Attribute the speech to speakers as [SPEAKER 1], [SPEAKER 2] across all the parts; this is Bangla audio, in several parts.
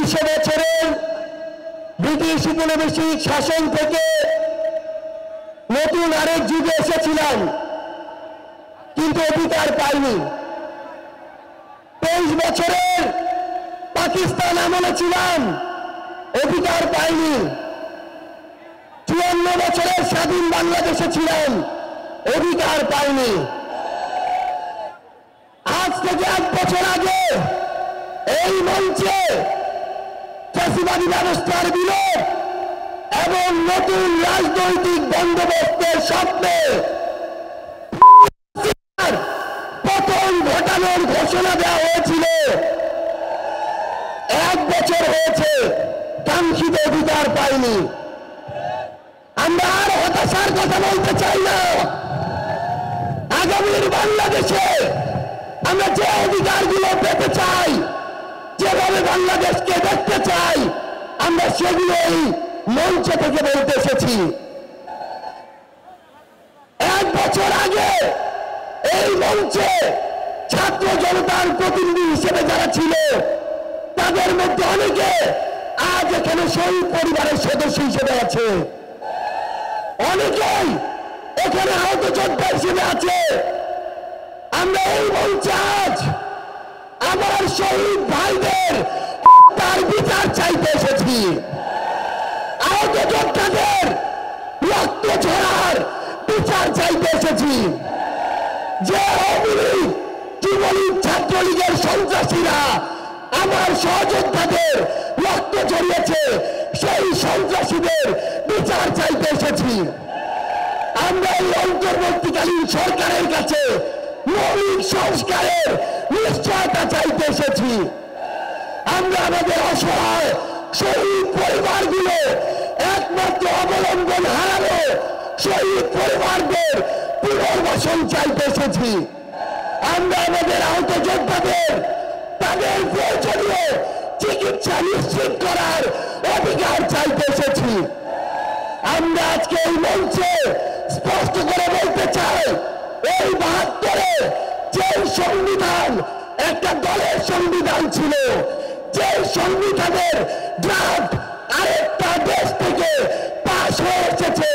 [SPEAKER 1] 200 বছরের ব্রিটিশ উপনিবেশিক শাসন থেকে নতুন আরেক যুগে এসেছিলাম, কিন্তু অধিকার পাইনি। 23 বছরের পাকিস্তান আমলে ছিলাম, অধিকার পাইনি। 54 বছরের স্বাধীন বাংলাদেশে ছিলাম, অধিকার পাইনি। আজ থেকে 1 বছর আগে এই মঞ্চে ফ্যাসিবাদী ব্যবস্থার বিলোপ এবং নতুন রাজনৈতিক বন্দোবস্তের স্বপ্নে পতন ঘটানোর ঘোষণা দেওয়া হয়েছিল। 1 বছর হয়েছে, কাঙ্ক্ষিত অধিকার পাইনি। আমরা আর হতাশার কথা বলতে চাই না। আগামীর বাংলাদেশে আমরা যে অধিকারগুলো পেতে চাই, যেভাবে বাংলাদেশকে দেখতে চাই, আমরা সেগুলোই মঞ্চ থেকে বলতে এসেছি। 1 বছর আগে এই মঞ্চে ছাত্র জনতার প্রতিনিধি হিসেবে যারা ছিল, তাদের মধ্যে অনেকে আজ এখানে শহীদ পরিবারের সদস্য হিসেবে আছে, অনেকেই এখানে আহত যোদ্ধা হিসেবে আছে। আমরা এই মঞ্চে আজ আমার শহীদ ভাইদের তার বিচার চাইতে এসেছি। আহত যোদ্ধাদের রক্ত ঝরার বিচার চাইতে এসেছি। যে আওয়ামী লীগ, যুবলীগ, ছাত্রলীগের সন্ত্রাসীরা আমার সহযোদ্ধাদের রক্ত ঝরিয়েছে, সেই সন্ত্রাসীদের বিচার চাইতে এসেছি। আমরা এই অন্তর্বর্তীকালীন সরকারের কাছে মৌলিক সংস্কারের নিশ্চয়তা চাইতে এসেছি। আমরা আমাদের অসহায় শহীদ পরিবারগুলো, একমাত্র অবলম্বন হারানো শহীদ পরিবারদের পুনর্বাসন চাইতে এসেছি। আমরা আমাদের আহত যোদ্ধাদের তাদের প্রয়োজনীয় চিকিৎসা নিশ্চিত করার অধিকার চাইতে এসেছি। আমরা আজকে এই মঞ্চে স্পষ্ট করে বলতে চাই, এই 72-এ যে সংবিধান একটা দলের সংবিধান ছিল, যে সংবিধানের ড্রাফট আরেকটা দেশ থেকে পাশ হয়ে এসেছে,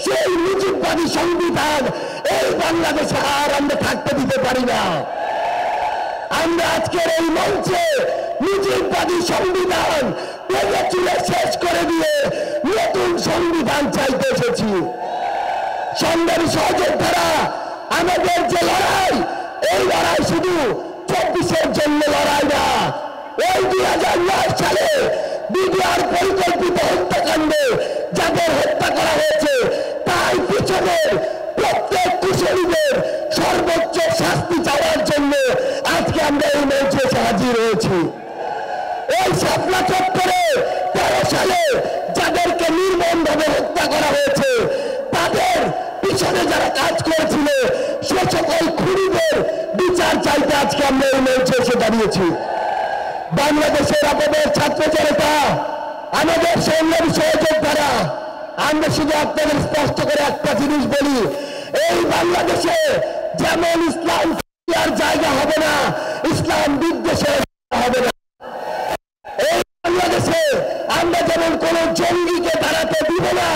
[SPEAKER 1] সেই মুজিববাদী সংবিধান এই বাংলাদেশে আর আমরা থাকতে দিতে পারি না। আমরা আজকের এই মঞ্চে মুজিববাদী সংবিধান ভেঙে চুরে শেষ করে দিয়ে নতুন সংবিধান চাইতে এসেছি। সংগ্রামী সহযোদ্ধারা, আমাদের যে লড়াই, এই লড়াই শুধু 24-এর জন্য লড়াই না। ওই 2009 সালে বিডিআর পরিকল্পিত হত্যাকাণ্ডে যাদের হত্যা করা হয়েছে, তার পিছনের প্রত্যেক কুশলীদের সর্বোচ্চ শাস্তি চাওয়ার জন্য আজকে আমরা এই মঞ্চে এসে হাজির হয়েছি। ওই শাপলা চত্বরে 13 সালে যাদেরকে নির্মমভাবে হত্যা করা হয়েছে, তাদের পিছনে যারা কাজ করেছিল, সে সকল খুনিদের বিচার চাইতে আজকে আমরা এই মঞ্চে এসে দাঁড়িয়েছি। বাংলাদেশের আপনাদের ছাত্র জনতা, আমাদের সংগ্রামী সহযোদ্ধারা, আমরা শুধু আপনাদের স্পষ্ট করে একটা জিনিস বলি, এই বাংলাদেশে যেমন ইসলাম আর জায়গা হবে না, ইসলাম বিদ্বেষের হবে না। এই বাংলাদেশে আমরা যেমন কোন জঙ্গিকে দাঁড়াতে দিব না,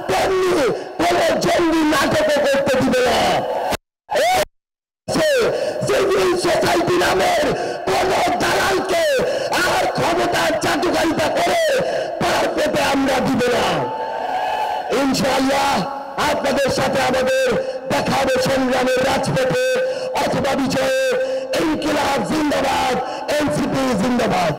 [SPEAKER 1] তেমনি কোন জঙ্গি নাটকও করতে দিব না। সিভিল সোসাইটি নামের কোন দালালকে আর ক্ষমতার চাটুকারিতা করে পার পেতে আমরা দিব না। ইনশাআল্লাহ আপনাদের সাথে আমাদের দেখা হবে সংগ্রামের রাজপথে অথবা বিজয়ে। ইনকিলাব জিন্দাবাদ, এনসিপি জিন্দাবাদ।